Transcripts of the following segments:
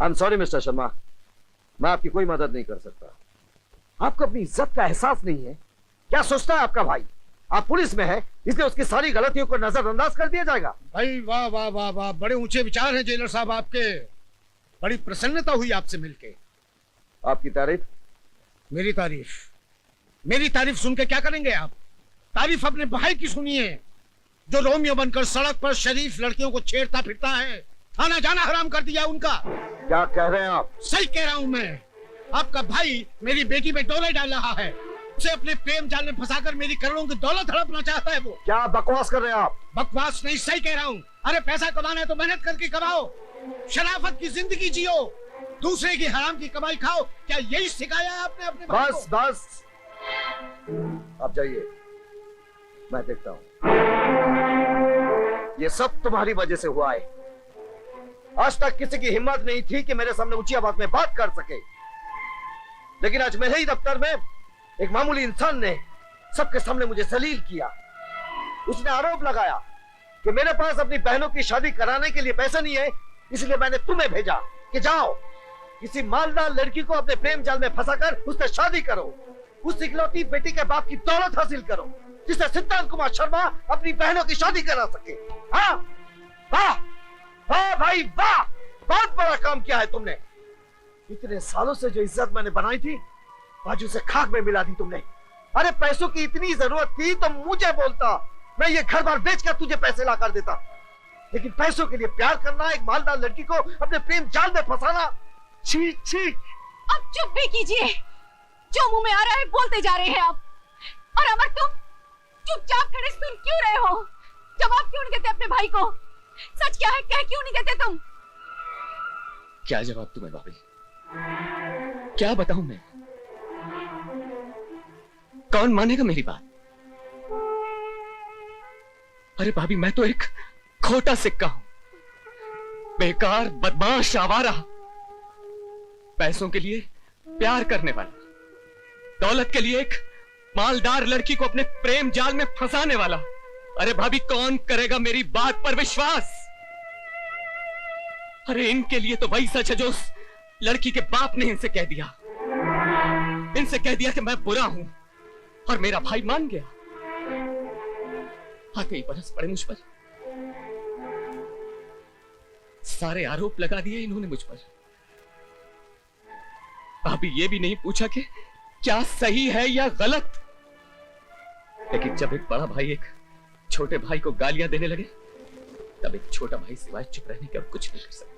I am sorry mister Sharma, मैं आपकी कोई मदद नहीं कर सकता। आपको अपनी इज्जत का एहसास नहीं है। क्या सोचता है आपका भाई, आप पुलिस में है इसलिए उसकी सारी गलतियों को नजरअंदाज कर दिया जाएगा? भाई वाह वाह वाह वाह, बड़े ऊंचे विचार हैं जेलर साहब आपके। बड़ी प्रसन्नता हुई आपसे मिलके। आपकी तारीफ? मेरी तारीफ सुन के क्या करेंगे आप? तारीफ अपने भाई की सुनिए, जो रोमियो बनकर सड़क पर शरीफ लड़कियों को छेड़ता फिरता है। आना जाना हराम कर दिया उनका। क्या कह रहे हैं आप? सही कह रहा हूं मैं। आपका भाई मेरी बेटी पे डोले डाल रहा है, उसे अपने प्रेम जाल में फंसाकर मेरी करोड़ों की दौलत हड़पना चाहता है वो। क्या बकवास कर रहे हैं आप? बकवास नहीं, सही कह रहा हूँ। अरे पैसा कमाना है तो मेहनत करके कमाओ, शराफत की जिंदगी जियो, दूसरे की हराम की कमाई खाओ। क्या यही सिखाया है आपने अपने भाई को? बस आप जाइए, मैं देखता हूं। ये सब तुम्हारी वजह से हुआ है। आज तक किसी की हिम्मत नहीं थी कि मेरे सामने ऊंची आवाज में बात कर सके, लेकिन आज मेरे ही दफ्तर में एक मामूली इंसान ने सबके सामने मुझे जलील किया। उसने आरोप लगाया कि मेरे पास अपनी बहनों की शादी कराने के लिए पैसा नहीं है, इसलिए मैंने तुम्हें भेजा कि जाओ किसी मालदार लड़की को अपने प्रेम जाल में फंसाकर उससे शादी करो, उस इकलौती बेटी के बाप की दौलत हासिल करो, जिससे सिद्धांत कुमार शर्मा अपनी बहनों की शादी करा सके। हाँ वाह वाह भाई वाह, बहुत बड़ा काम किया है तुमने। इतने सालों से जो इज्जत मैंने बनाई थी, आज उसे खाक में मिला दी तुमने। अरे पैसों की इतनी जरूरत थी तो मुझे बोलता, मैं ये घर बार बेचकर तुझे पैसे ला कर देता, लेकिन पैसों के लिए प्यार करना, एक मालदार लड़की को अपने प्रेम जाल में फंसाना, छी छी। अब चुप भी कीजिए, जो मुंह में आ रहा है बोलते जा रहे हैं आप। और अमर, तुम चुपचाप खड़े सुन क्यों रहे हो? जवाब क्यों नहीं देते अपने भाई को? सच क्या है कह क्यों नहीं देते तुम? क्या जवाब तुम्हें भाभी, क्या बताऊं मैं? कौन मानेगा मेरी बात? अरे भाभी, मैं तो एक खोटा सिक्का हूं, बेकार बदमाश आवारा, पैसों के लिए प्यार करने वाला, दौलत के लिए एक मालदार लड़की को अपने प्रेम जाल में फंसाने वाला। अरे भाभी, कौन करेगा मेरी बात पर विश्वास? अरे इनके लिए तो वही सच है जो उस लड़की के बाप ने इनसे कह दिया। इनसे कह दिया कि मैं बुरा हूं, और मेरा भाई मान गया। आते ही बरस पड़े मुझ पर, सारे आरोप लगा दिए इन्होंने मुझ पर। अभी ये भी नहीं पूछा कि क्या सही है या गलत। लेकिन जब एक बड़ा भाई एक छोटे भाई को गालियां देने लगे, तब एक छोटा भाई सिवाय चुप रहने के और कुछ नहीं कर सकता।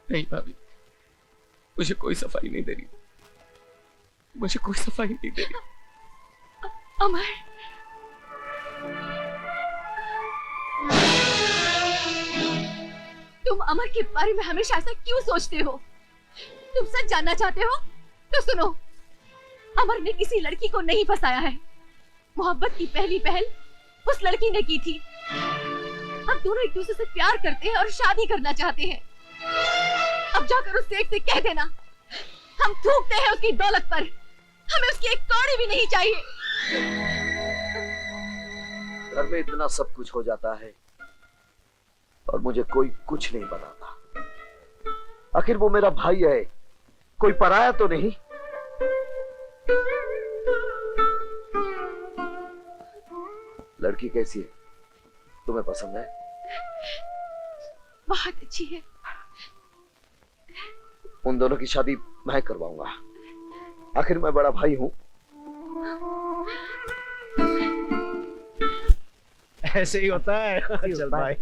नहीं भाभी, मुझे कोई सफाई नहीं दे रही, मुझे कोई सफाई नहीं दे रही। अमर, तुम अमर के बारे में हमेशा ऐसा क्यों सोचते हो? तुम सच जानना चाहते हो तो सुनो, अमर ने किसी लड़की को नहीं फंसाया है। मोहब्बत की पहली पहल उस लड़की ने की थी। अब दोनों एक दूसरे से प्यार करते हैं और शादी करना चाहते हैं। अब जाकर उस सेठ से कह देना, हम थूकते हैं उसकी दौलत पर, हमें उसकी एक कौड़ी भी नहीं चाहिए। घर में इतना सब कुछ हो जाता है और मुझे कोई कुछ नहीं बताता। आखिर वो मेरा भाई है, कोई पराया तो नहीं। लड़की कैसी है, तुम्हें पसंद है? बहुत अच्छी है। उन दोनों की शादी मैं करवाऊंगा, आखिर मैं बड़ा भाई हूं। ऐसे ही होता है। चल भाई।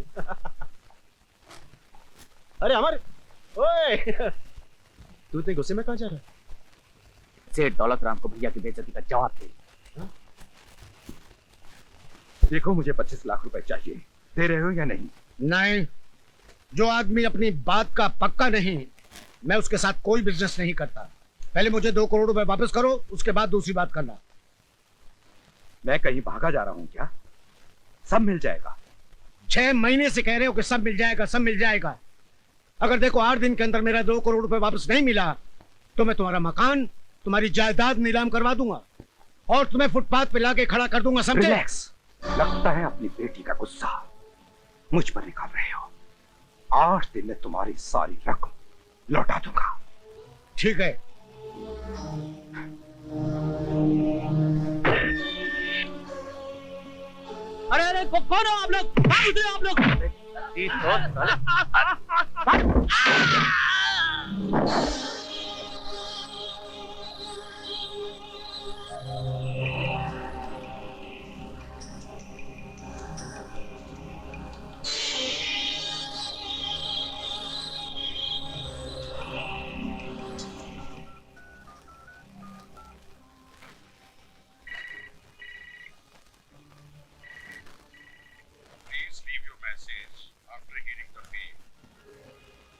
अरे अमर, ओए, तू इतने गुस्से में कहां जा रहा है? सेठ दौलत राम को भैया की बेइज्जती का जवाब दे। देखो, मुझे 25 लाख रुपए चाहिए, दे रहे हो या नहीं? नहीं, जो आदमी अपनी बात का पक्का नहीं, मैं उसके साथ कोई बिजनेस नहीं करता। पहले मुझे 2 करोड़ रुपए वापस करो, उसके बाद दूसरी बात करना। मैं कहीं भागा जा रहा हूं क्या? सब मिल जाएगा। 6 महीने से कह रहे हो कि सब मिल जाएगा, सब मिल जाएगा। अगर देखो 8 दिन के अंदर मेरा 2 करोड़ रुपए वापस नहीं मिला तो मैं तुम्हारा मकान, तुम्हारी जायदाद नीलाम करवा दूंगा और तुम्हें फुटपाथ पे लाके खड़ा कर दूंगा, समझे? रिलैक्स। लगता है अपनी बेटी का गुस्सा मुझ पर निकाल रहे हो। 8 दिन में तुम्हारी सारी रकम लौटा दूंगा। ठीक है। अरे अरे कौन हो आप लोग? कहाँ उतरे आप लोग?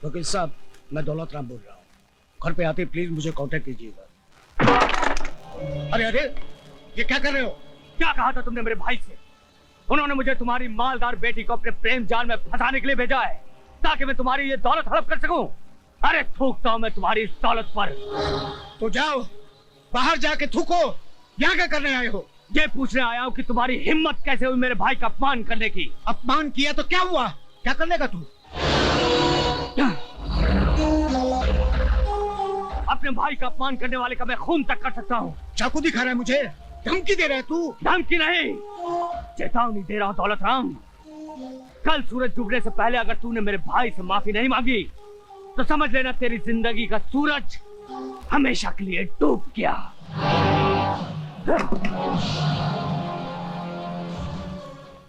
वकील साहब, मैं दौलत राम बोल रहा हूँ। घर पे आते प्लीज मुझे कांटेक्ट कीजिएगा। अरे अरे, ये क्या कर रहे हो? क्या कहा था तुमने मेरे भाई से? उन्होंने मुझे तुम्हारी मालदार बेटी को अपने प्रेम जाल में फंसाने के लिए भेजा है, ताकि मैं तुम्हारी ये दौलत हड़प कर सकूं। अरे थूकता हूं मैं तुम्हारी इस दौलत पर। तो जाओ, बाहर जाके थूको। यहाँ क्या करने आए हो? ये पूछने आया हूं कि तुम्हारी हिम्मत कैसे हुई मेरे भाई का अपमान करने की। अपमान किया तो क्या हुआ? क्या कर लेगा तू? अपने भाई का अपमान करने वाले का मैं खून तक कर सकता हूँ। चाकू दिखा रहा है मुझे? धमकी दे रहा है तू? धमकी नहीं, चेतावनी दे रहा हूँ दौलत राम। कल सूरज डूबने से पहले अगर तूने मेरे भाई से माफी नहीं मांगी तो समझ लेना तेरी जिंदगी का सूरज हमेशा के लिए डूब गया।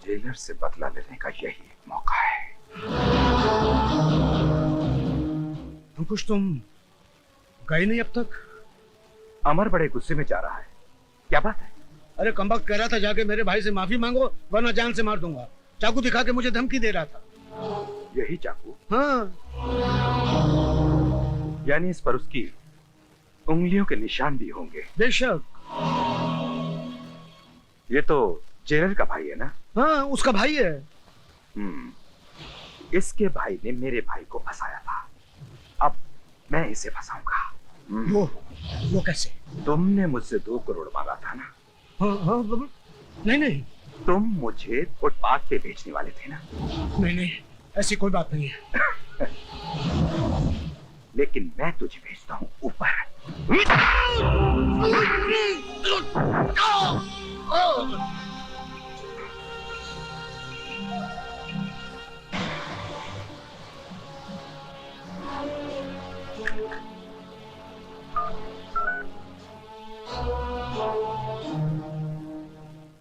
जेलर से बदला लेने का यही एक मौका है। अंकुश, तुम गए नहीं अब तक? अमर बड़े गुस्से में जा रहा है, क्या बात है? अरे कमबख्त कह रहा था जाके मेरे भाई से माफी मांगो वरना जान से मार दूंगा। चाकू दिखा के मुझे धमकी दे रहा था। यही चाकू? हाँ। यानी इस पर उसकी उंगलियों के निशान भी होंगे। बेशक। ये तो जेलर का भाई है ना? हाँ, उसका भाई है। इसके भाई ने मेरे भाई को फंसाया था, अब मैं इसे फंसाऊंगा। वो कैसे? तुमने मुझसे 2 करोड़ मांगा था ना? हाँ, नहीं नहीं। तुम मुझे फुटपाथ पे बेचने वाले थे ना? नहीं, ऐसी कोई बात नहीं है। लेकिन मैं तुझे भेजता हूँ ऊपर।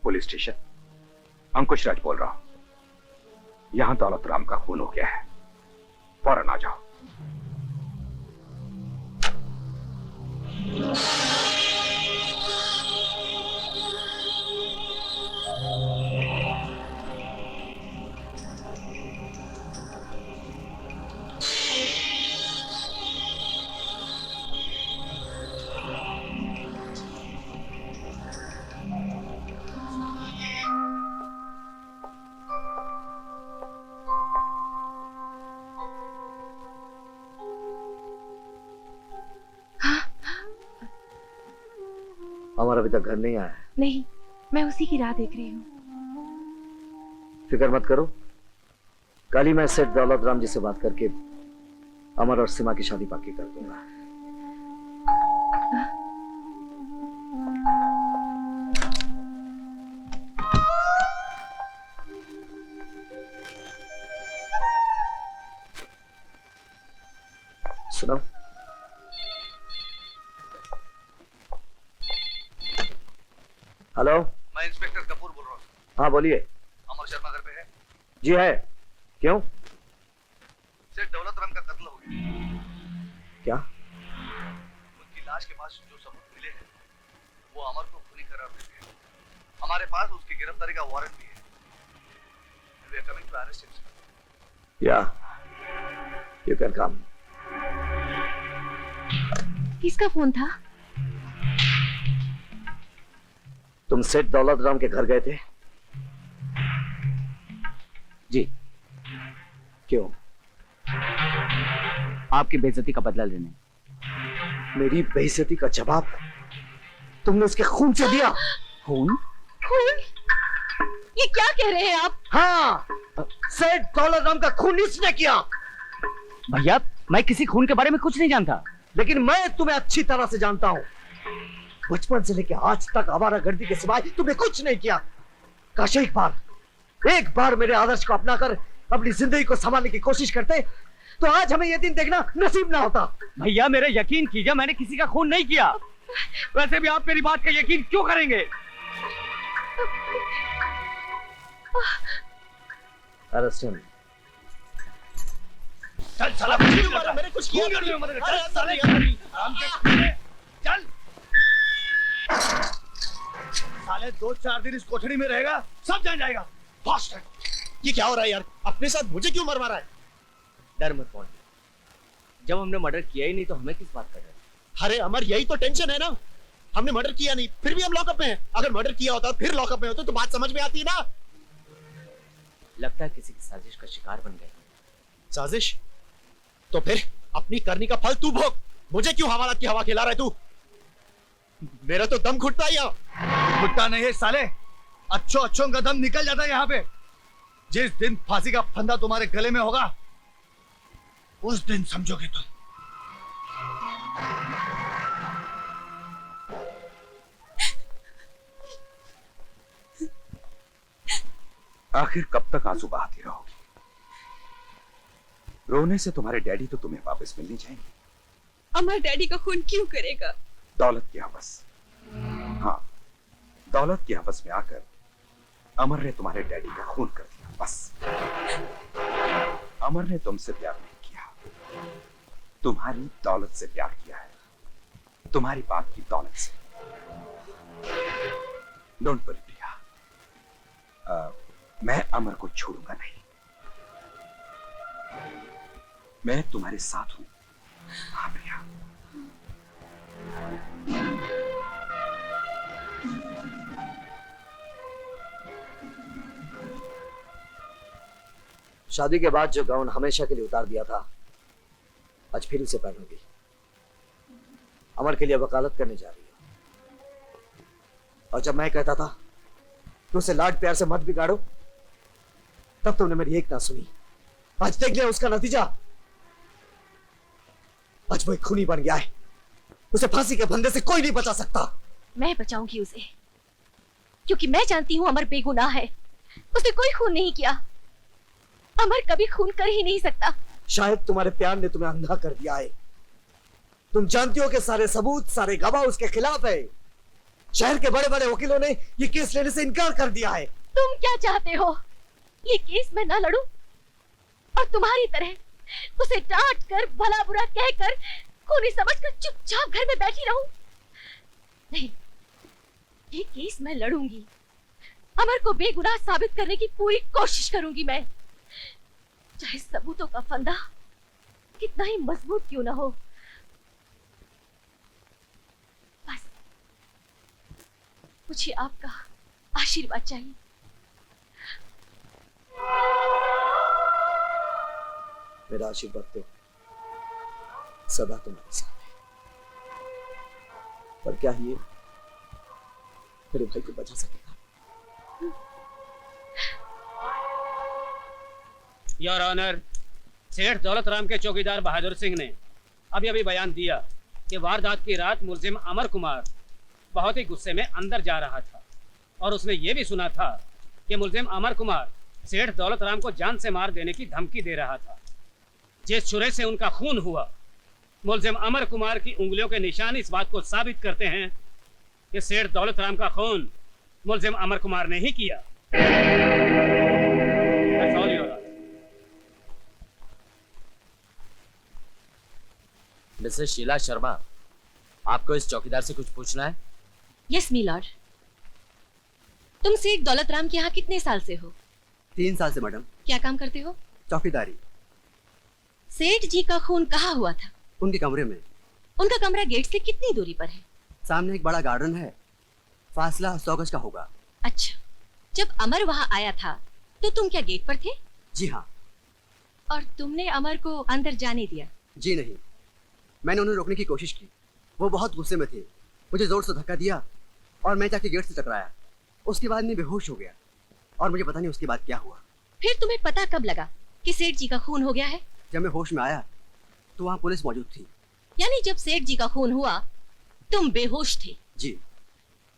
पुलिस स्टेशन, अंकुश राज बोल रहा हूं। यहां दौलत राम का खून हो गया है, फौरन आ जाओ। अमर अभी तक घर नहीं आया है? नहीं, मैं उसी की राह देख रही हूँ। फिक्र मत करो, कल ही मैं सेठ दौलत राम जी से बात करके अमर और सीमा की शादी पक्की कर दूंगा। सुनो, हेलो, मैं इंस्पेक्टर कपूर बोल रहा हूँ। हाँ बोलिए। अमर शर्मा घर पे है? जी है, क्यों? सेठ दौलत राम का कत्ल हो गया। क्या? उनकी लाश के पास जो सबूत मिले हैं वो अमर को खूनी करार देते हैं। हमारे पास उसकी गिरफ्तारी का वारंट भी है। We are coming to arrest him. Yeah, you can come. किसका फोन था? तुम सेठ दौलत राम के घर गए थे? जी। क्यों? आपकी बेइज्जती का बदला लेने। मेरी बेइज्जती का जवाब तुमने उसके खून से दिया? खून? खून? ये क्या कह रहे हैं आप? हाँ, सेठ दौलत राम का खून इसने किया। भैया मैं किसी खून के बारे में कुछ नहीं जानता। लेकिन मैं तुम्हें अच्छी तरह से जानता हूँ। बचपन से लेकर आज तक आवारागर्दी के सिवाय तुमने कुछ नहीं किया। काश एक बार मेरे आदर्श को अपनाकर अपनी जिंदगी को संभालने की कोशिश करते तो आज हमें यह दिन देखना नसीब ना होता। भैया मेरे यकीन कीजिए, मैंने किसी का खून नहीं किया। वैसे भी आप मेरी बात का यकीन क्यों करेंगे? Arrest him. चल साला, मैंने कुछ किया नहीं। अरे साले चल साले 2-4 दिन इस कोठरी में रहेगा, सब जान जाएगा। ये क्या हो रहा है यार? अपने साथ मुझे क्यों मर मारा है? डर मत पौन, जब हमने मर्डर किया ही नहीं तो हमें किस बात का डर? अरे अमर, यही तो टेंशन है ना। हमने मर्डर किया नहीं, फिर भी हम लॉकअप में हैं। अगर मर्डर किया होता फिर लॉकअप में होते तो बात समझ में आती ना। लगता है किसी की साजिश का शिकार बन गए। साजिश? तो फिर अपनी करनी का फल तू भोग। मुझे क्यों हवालात की हवा खिला रहा है तू? मेरा तो दम घुटता ही। घुटता नहीं है साले, अच्छों का दम निकल जाता है यहाँ पे। जिस दिन फांसी का फंदा तुम्हारे गले में होगा उस दिन समझोगे तुम। आखिर कब तक आंसू बहाती रहोगी? रोने से तुम्हारे डैडी तो तुम्हें वापस मिलने जाएंगे। अमर डैडी का खून क्यों करेगा? दौलत की हवस। हाँ, दौलत की हवस में आकर अमर ने तुम्हारे डैडी का खून कर दिया। बस, अमर ने तुमसे प्यार नहीं किया, तुम्हारी दौलत से प्यार किया है, तुम्हारी बाप की दौलत से। डोंट वरी प्रिया, मैं अमर को छोड़ूंगा नहीं। मैं तुम्हारे साथ हूं। हाँ प्रिया। शादी के बाद जो गाउन हमेशा के लिए उतार दिया था, आज फिर उसे पहनूंगी। अमर के लिए वकालत करने जा रही है। और जब मैं कहता था कि उसे लाड प्यार से मत बिगाड़ो, तब तुमने मेरी एक ना सुनी। आज देख लिया उसका नतीजा। आज वो एक खूनी बन गया है। उसे फांसी के फंदे से कोई नहीं बचा सकता। मैं बचाऊंगी उसे, क्योंकि मैं जानती हूँ अमर बेगुनाह है। उसने कोई खून नहीं किया। अमर कभी खून कर ही नहीं सकता। शायद तुम्हारे प्यार ने तुम्हें अंधा कर दिया है। तुम जानती हो कि सारे सबूत, सारे गवाह उसके खिलाफ है। शहर के बड़े बड़े वकीलों ने ये केस लेने से इनकार कर दिया है। तुम क्या चाहते हो? ये केस मैं ना लड़ूं और तुम्हारी तरह उसे डांट कर, भला बुरा कहकर, खूनी समझकर चुपचाप घर में बैठी रहूं? नहीं, ये केस मैं लड़ूंगी। अमर को बेगुनाह साबित करने की पूरी कोशिश करूंगी मैं, चाहे सबूतों का फंदा कितना ही मजबूत क्यों ना हो। बस मुझे आपका आशीर्वाद चाहिए। मेरा आशीर्वाद तो सदा तुम्हारे साथ है, पर क्या ये मेरे भाई को बचा सकेगा? योर ऑनर, सेठ दौलत राम के चौकीदार बहादुर सिंह ने अभी अभी बयान दिया कि वारदात की रात मुलजिम अमर कुमार बहुत ही गुस्से में अंदर जा रहा था और उसने ये भी सुना था कि मुलजिम अमर कुमार सेठ दौलत राम को जान से मार देने की धमकी दे रहा था। जिस छुरे से उनका खून हुआ, मुलजिम अमर कुमार की उंगलियों के निशान इस बात को साबित करते हैं कि सेठ दौलत राम का खून मुलजिम अमर कुमार ने ही किया। That's all, Your Honor. Mrs Sheela Sharma, आपको इस चौकीदार से कुछ पूछना है? Yes my lord. तुम सेठ दौलत राम के यहाँ कितने साल से हो? 3 साल से मैडम। क्या काम करते हो? चौकीदारी। सेठ जी का खून कहाँ हुआ था? उनके कमरे में। उनका कमरा गेट से कितनी दूरी पर है? सामने एक बड़ा गार्डन है, फासला 100 गज का होगा। अच्छा, जब अमर वहाँ आया था तो तुम क्या गेट पर थे? जी हाँ। और तुमने अमर को अंदर जाने दिया? जी नहीं, मैंने उन्हें रोकने की कोशिश की। वो बहुत गुस्से में थे, मुझे जोर से धक्का दिया और मैं जाके गेट से टकराया। उसके बाद मैं बेहोश हो गया और मुझे पता नहीं उसके बाद क्या हुआ। फिर तुम्हें पता कब लगा कि सेठ जी का खून हो गया है? जब मैं होश में आया तो वहाँ पुलिस मौजूद थी। यानी जब सेठ जी का खून हुआ तुम बेहोश थे? जी।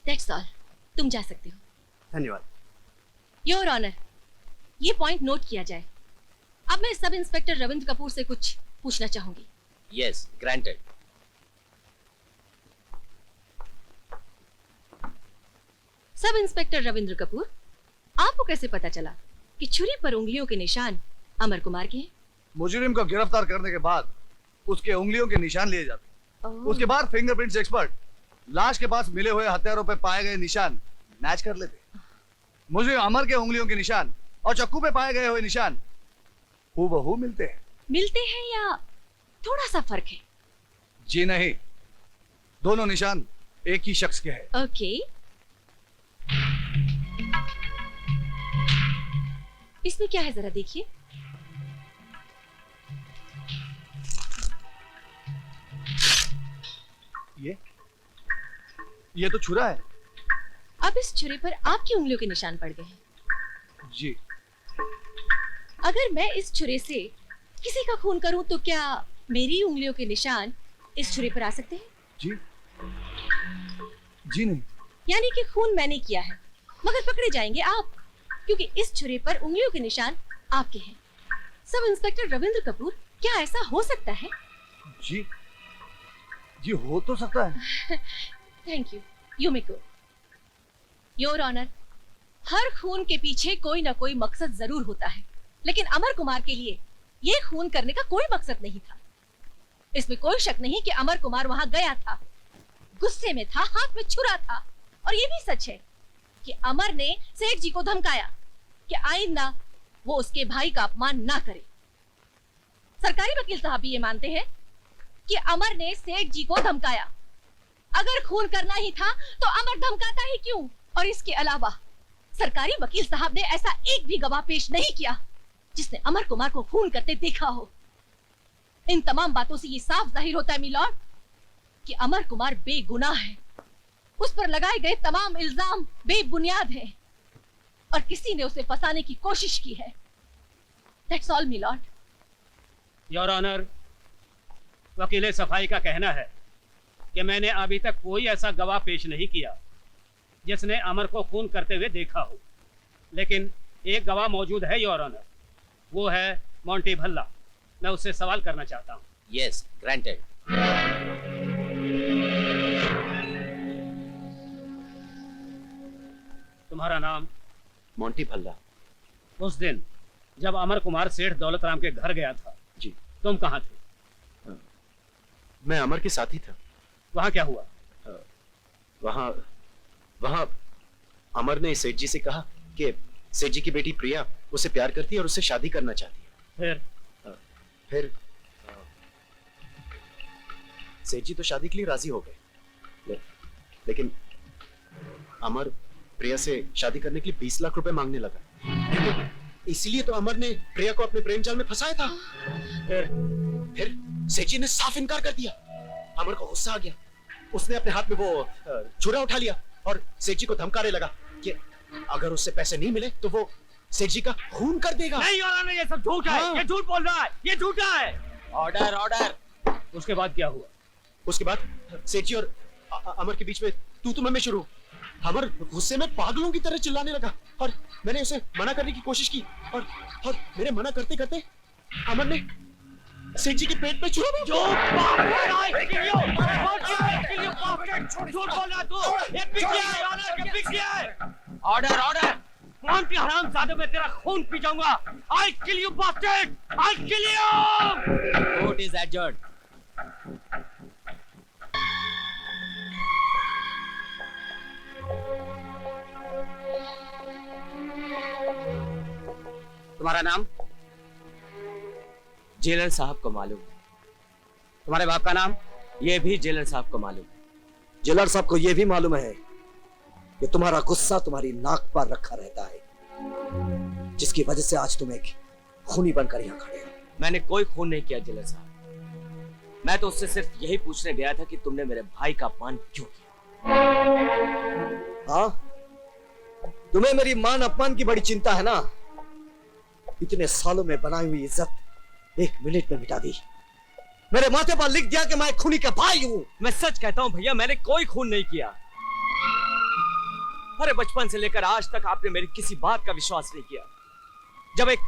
दैट्स ऑल, तुम जा सकते हो। धन्यवाद। योर ऑनर, ये पॉइंट नोट किया जाए। अब मैं सब इंस्पेक्टर रविंद्र कपूर से कुछ पूछना चाहूंगी। Yes, granted. Sub inspector Ravindra Kapoor, आपको कैसे पता चला कि छुरी पर उंगलियों के निशान अमर कुमार के हैं? मुजरिम को गिरफ्तार करने के बाद उसके उंगलियों के निशान लिए जाते, उसके बाद फिंगरप्रिंट्स एक्सपर्ट लाश के पास मिले हुए हथियारों पर पाए गए निशान मैच कर लेते। मुजरिम अमर के उंगलियों के निशान और चक्कू पे पाए गए हुए निशान हूबहू मिलते हैं। मिलते हैं या थोड़ा सा फर्क है? जी नहीं, दोनों निशान एक ही शख्स के हैं। ओके। इसमें क्या है जरा देखिए। ये तो छुरा है। अब इस छुरे पर आपकी उंगलियों के निशान पड़ गए हैं। जी। अगर मैं इस छुरे से किसी का खून करूं तो क्या मेरी उंगलियों के निशान इस छुरे पर आ सकते हैं? जी जी नहीं। यानी कि खून मैंने किया है मगर पकड़े जाएंगे आप, क्योंकि इस छुरे पर उंगलियों के निशान आपके हैं। सब इंस्पेक्टर रविंद्र कपूर, क्या ऐसा हो सकता है? जी जी हो तो सकता है। Thank you, you may go. Your honour, हर खून के पीछे कोई ना कोई मकसद जरूर होता है, लेकिन अमर कुमार के लिए ये खून करने का कोई मकसद नहीं था। इसमें कोई शक नहीं कि अमर कुमार वहां गया था, गुस्से में था, हाथ में छुरा था। और ये भी सच है कि अमर ने सेठ जी को धमकाया कि आइंदा वो उसके भाई का अपमान ना करे। सरकारी वकील साहब भी ये मानते हैं कि अमर ने सेठ जी को धमकाया। अगर खून करना ही था तो अमर धमकाता ही क्यों? और इसके अलावा सरकारी वकील साहब ने ऐसा एक भी गवाह पेश नहीं किया जिसने अमर कुमार को खून करते देखा हो। इन तमाम बातों से ये साफ जाहिर होता है मिलॉर्ड कि अमर कुमार बेगुनाह है। उस पर लगाए गए तमाम इल्जाम बेबुनियाद हैं और किसी ने उसे फंसाने की कोशिश की है। That's all milord. Your honour, वकील सफाई का कहना है कि मैंने अभी तक कोई ऐसा गवाह पेश नहीं किया जिसने अमर को खून करते हुए देखा हो, लेकिन एक गवाह मौजूद है योर ऑनर, वो है मोंटी भल्ला। मैं उससे सवाल करना चाहता हूँ। Yes, granted. तुम्हारा नाम? मोंटी भल्ला। उस दिन जब अमर कुमार सेठ दौलत राम के घर गया था, जी, तुम कहाँ थे? मैं अमर के साथ ही था। वहां क्या हुआ? वहां अमर ने सेठ जी से कहा कि सेठ जी की बेटी प्रिया उसे प्यार करती है और उससे शादी करना चाहती है। फिर सेठ जी तो शादी के लिए राजी हो गए, लेकिन अमर प्रिया से शादी करने के लिए 20 लाख रुपए मांगने लगा। इसीलिए तो अमर ने प्रिया को अपने प्रेम जाल में फंसाया था। फिर सेठ जी ने साफ इनकार कर दिया। अमर को गुस्सा आ गया, उसने अपने हाथ में वो छुरा उठा लिया और सेठ जी को धमकाने लगा कि अगर उससे पैसे नहीं मिले तो वो सेठ जी का खून कर देगा। नहीं योर, ये सब झूठ है। ये झूठ बोल रहा है, ये झूठा है। Order, order. उसके बाद क्या हुआ? उसके बाद सेठ जी और अमर के बीच में तू मैं शुरू। अमर गुस्से में पागलों की तरह चिल्लाने लगा और मैंने उसे मना करने की कोशिश की और मेरे मना करते करते अमर ने सेठ जी के पेट पे छुरा मारा। Order, order. कौन की हरामजादे में तेरा खून पी जाऊंगा। I kill you bastard! I kill you! Court is adjourned. तुम्हारा नाम? जेलर साहब को मालूम है। तुम्हारे बाप का नाम? ये भी जेलर साहब को मालूम है। जेलर साहब को यह भी मालूम है कि तुम्हारा गुस्सा तुम्हारी नाक पर रखा रहता है, जिसकी वजह से आज तुम एक खूनी बनकर यहाँ खड़े हो। मैंने कोई खून नहीं किया जेलर साहब। मैं तो उससे सिर्फ यही पूछने गया था कि तुमने मेरे भाई का अपमान क्यों किया। हाँ, तुम्हें मेरी मान अपमान की बड़ी चिंता है ना। इतने सालों में बनाई हुई इज्जत एक मिनट में मिटा दी। मेरे माथे पर लिख दिया कि मैं खूनी का भाई हूं। मैं सच कहता हूं भैया, मैंने कोई खून नहीं किया। अरे बचपन से लेकर आज तक आपने मेरी किसी बात का विश्वास नहीं किया। जब एक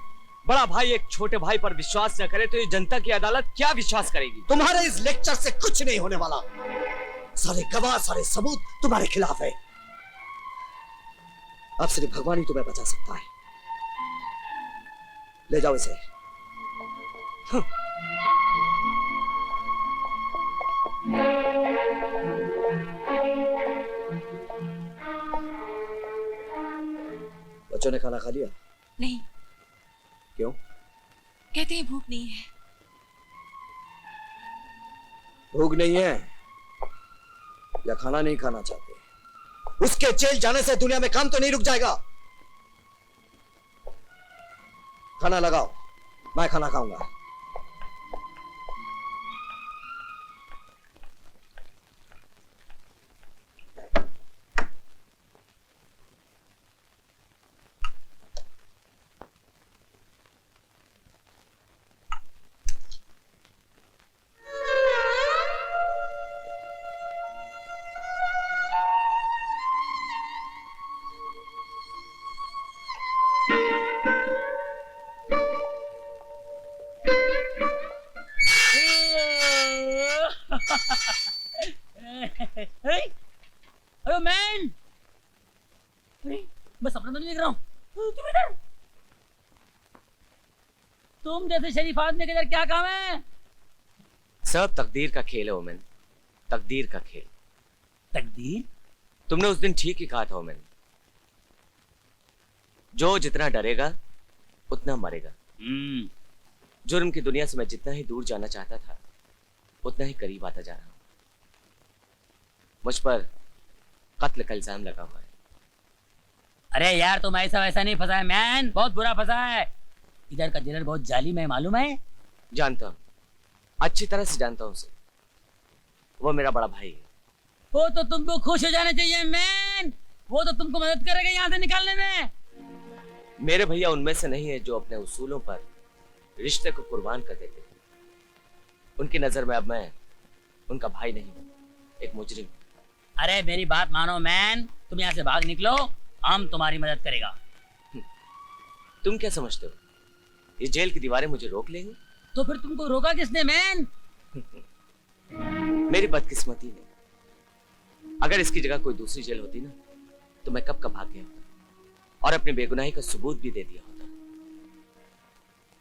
बड़ा भाई एक छोटे भाई पर विश्वास न करे तो ये जनता की अदालत क्या विश्वास करेगी? तुम्हारे इस लेक्चर से कुछ नहीं होने वाला। सारे गवाह, सारे सबूत तुम्हारे खिलाफ है। अब सिर्फ भगवान ही तुम्हें बचा सकता है। ले जाओ इसे। बच्चों ने खाना खा लिया? नहीं। क्यों? कहते हैं भूख नहीं है। भूख नहीं है या खाना नहीं खाना चाहते? उसके जेल जाने से दुनिया में काम तो नहीं रुक जाएगा। खाना लगाओ, मैं खाना खाऊंगा। अरे मैन, मैं सपना तो नहीं देख रहा हूँ। तुम इधर, तुम जैसे शरीफ आदमी के इधर क्या काम है? सब तकदीर का खेल है ओमेन, तकदीर का खेल। तकदीर? तुमने उस दिन ठीक ही कहा था ओमेन, जो जितना डरेगा उतना मरेगा। जुर्म की दुनिया से मैं जितना ही दूर जाना चाहता था उतना ही करीब आता जा रहा हूं। मुझ पर कत्ल का इल्जाम लगा हुआ है। अरे यार, तुम ऐसा वैसा नहीं फंसा है मैन, बहुत बुरा फंसा है। इधर का जेलर बहुत जालिम है, मालूम है? जानता हूं, अच्छी तरह से जानता हूं उसे। वो मेरा बड़ा भाई है। वो तो तुमको खुश हो जाना चाहिए मैन, वो तो तुमको मदद करेगा यहाँ से निकालने में। मेरे भैया उनमें से नहीं है जो अपने उसूलों पर रिश्ते को कुर्बान कर देते। उनकी नजर में अब मैं उनका भाई नहीं हूं, एक मुजरिम। अरे मेरी बात मानो मैन, तुम यहाँ से भाग निकलो, हम तुम्हारी मदद करेगा। तुम क्या समझते हो ये जेल की दीवारें मुझे रोक लेंगी? तो फिर तुमको रोका किसने मैन? मेरी बदकिस्मती ने। अगर इसकी जगह कोई दूसरी जेल होती ना तो मैं कब का भाग गया होता और अपनी बेगुनाही का सबूत भी दे दिया होता।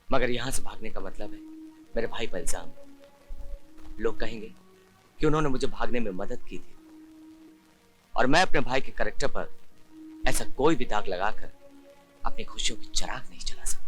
मगर यहां से भागने का मतलब है मेरे भाई पर इल्जाम। लोग कहेंगे कि उन्होंने मुझे भागने में मदद की थी और मैं अपने भाई के कैरेक्टर पर ऐसा कोई भी दाग लगाकर अपनी खुशियों की चिराग नहीं जला सकता।